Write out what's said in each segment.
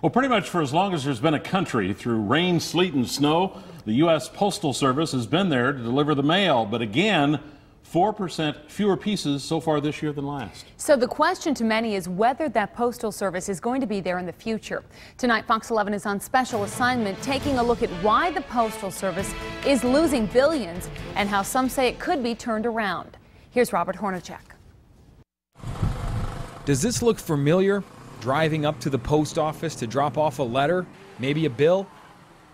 Well, pretty much for as long as there's been a country, through rain, sleet, and snow, the U.S. Postal Service has been there to deliver the mail. But again, 4% fewer pieces so far this year than last. So the question to many is whether that Postal Service is going to be there in the future. Tonight, Fox 11 is on special assignment, taking a look at why the Postal Service is losing billions and how some say it could be turned around. Here's Robert Hornacek. Does this look familiar? Driving up to the post office to drop off a letter, maybe a bill?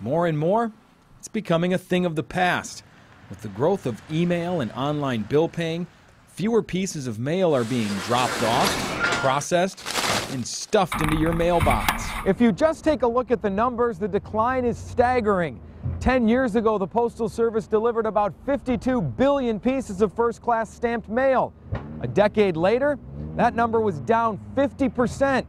More and more, it's becoming a thing of the past. With the growth of email and online bill paying, fewer pieces of mail are being dropped off, processed, and stuffed into your mailbox. If you just take a look at the numbers, the decline is staggering. 10 years ago, the Postal Service delivered about 52 billion pieces of first-class stamped mail. A decade later, that number was down 50%,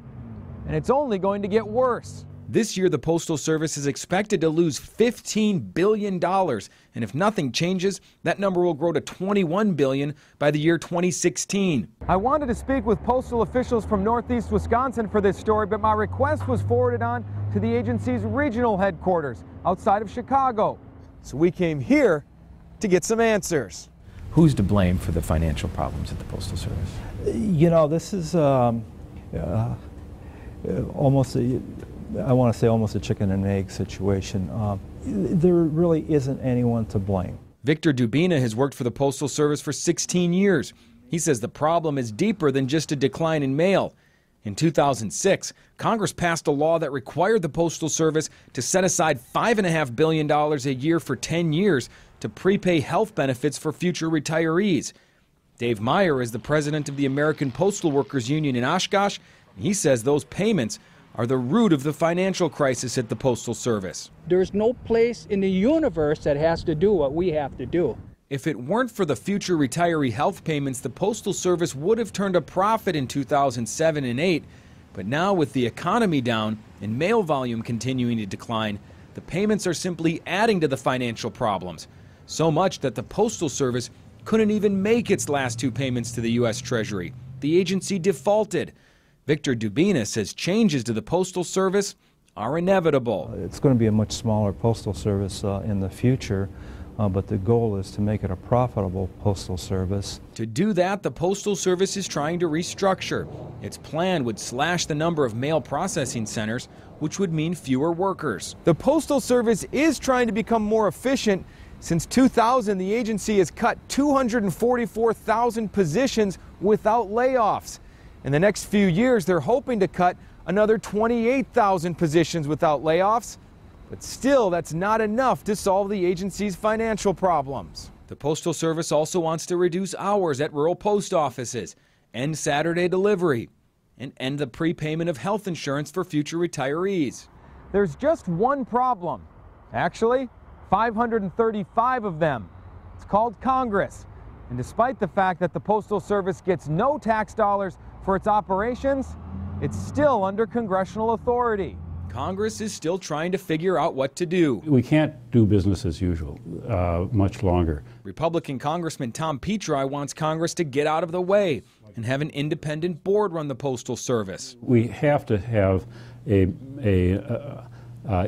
and it's only going to get worse. This year, the Postal Service is expected to lose $15 billion, and if nothing changes, that number will grow to $21 billion by the year 2016. I wanted to speak with postal officials from Northeast Wisconsin for this story, but my request was forwarded on to the agency's regional headquarters outside of Chicago. So we came here to get some answers. Who's to blame for the financial problems at the Postal Service? You know, this is almost I want to say almost a chicken and egg situation. There really isn't anyone to blame. Victor Dubina has worked for the Postal Service for 16 years. He says the problem is deeper than just a decline in mail. In 2006, Congress passed a law that required the Postal Service to set aside $5.5 billion a year for 10 years to prepay health benefits for future retirees. Dave Meyer is the president of the American Postal Workers Union in Oshkosh. He says those payments are the root of the financial crisis at the Postal Service. There's no place in the universe that has to do what we have to do. If it weren't for the future retiree health payments, the Postal Service would have turned a profit in 2007 and 8. But now, with the economy down and mail volume continuing to decline, the payments are simply adding to the financial problems. So much that the Postal Service couldn't even make its last two payments to the U.S. Treasury. The agency defaulted. Victor Dubina says changes to the Postal Service are inevitable. It's going to be a much smaller Postal Service in the future, but the goal is to make it a profitable Postal Service. To do that, the Postal Service is trying to restructure. Its plan would slash the number of mail processing centers, which would mean fewer workers. The Postal Service is trying to become more efficient. Since 2000, the agency has cut 244,000 positions without layoffs. In the next few years, they're hoping to cut another 28,000 positions without layoffs. But still, that's not enough to solve the agency's financial problems. The Postal Service also wants to reduce hours at rural post offices, end Saturday delivery, and end the prepayment of health insurance for future retirees. There's just one problem. Actually, 535 of them. It's called Congress. And despite the fact that the Postal Service gets no tax dollars for its operations, it's still under congressional authority. Congress is still trying to figure out what to do. We can't do business as usual much longer. Republican Congressman Tom Petri wants Congress to get out of the way and have an independent board run the Postal Service. We have to have a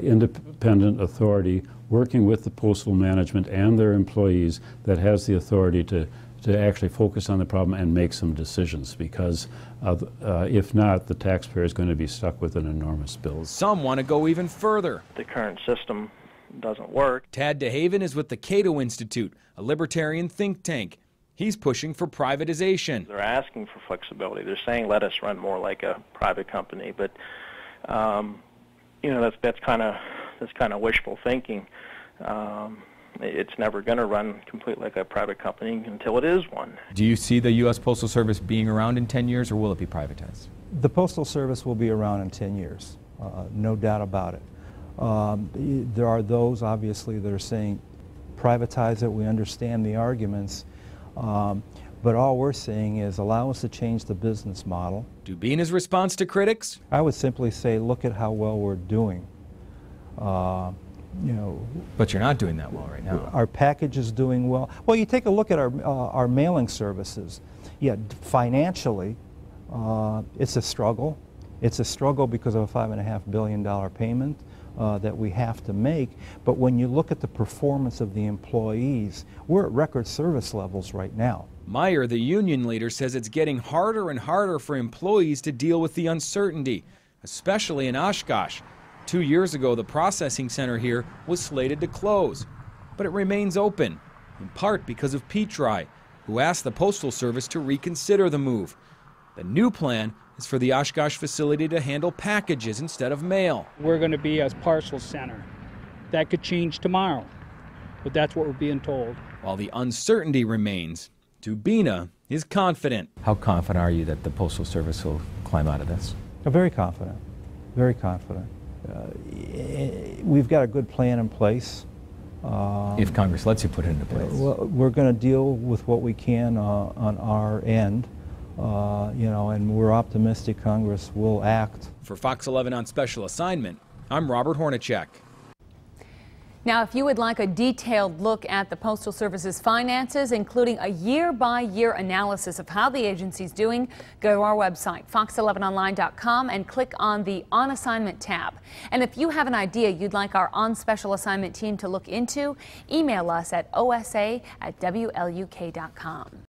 independent authority working with the postal management and their employees that has the authority to actually focus on the problem and make some decisions, because if not, the taxpayer is going to be stuck with an enormous bill. Some want to go even further. The current system doesn't work. Tad DeHaven is with the Cato Institute, a libertarian think tank. He's pushing for privatization. They're asking for flexibility. They're saying let us run more like a private company, but you know, that's kind of wishful thinking. It's never going to run completely like a private company until it is one. Do you see the U.S. Postal Service being around in 10 years, or will it be privatized? The Postal Service will be around in 10 years, no doubt about it. There are those, obviously, that are saying privatize it. We understand the arguments. But all we're saying is allow us to change the business model. Dubina's response to critics? I would simply say look at how well we're doing. You know, but you're not doing that well right now. Our package is doing well. Well, you take a look at our mailing services. Yeah, financially, it's a struggle. It's a struggle because of a $5.5 billion payment that we have to make, but when you look at the performance of the employees, we're at record service levels right now. Meyer, the union leader, says it's getting harder and harder for employees to deal with the uncertainty, especially in Oshkosh. 2 years ago, the processing center here was slated to close, but it remains open, in part because of Petri, who asked the Postal Service to reconsider the move. The new plan is for the Oshkosh facility to handle packages instead of mail. We're going to be a parcel center. That could change tomorrow, but that's what we're being told. While the uncertainty remains, Dubina is confident. How confident are you that the Postal Service will climb out of this? I'm very confident, very confident. We've got a good plan in place. If Congress lets you put it into place. We're going to deal with what we can on our end, and we're optimistic Congress will act. For Fox 11 on Special Assignment, I'm Robert Hornacek. Now, if you would like a detailed look at the Postal Service's finances, including a year-by-year analysis of how the agency's doing, go to our website, fox11online.com, and click on the On Assignment tab. And if you have an idea you'd like our On Special Assignment team to look into, email us at osa@wluk.com.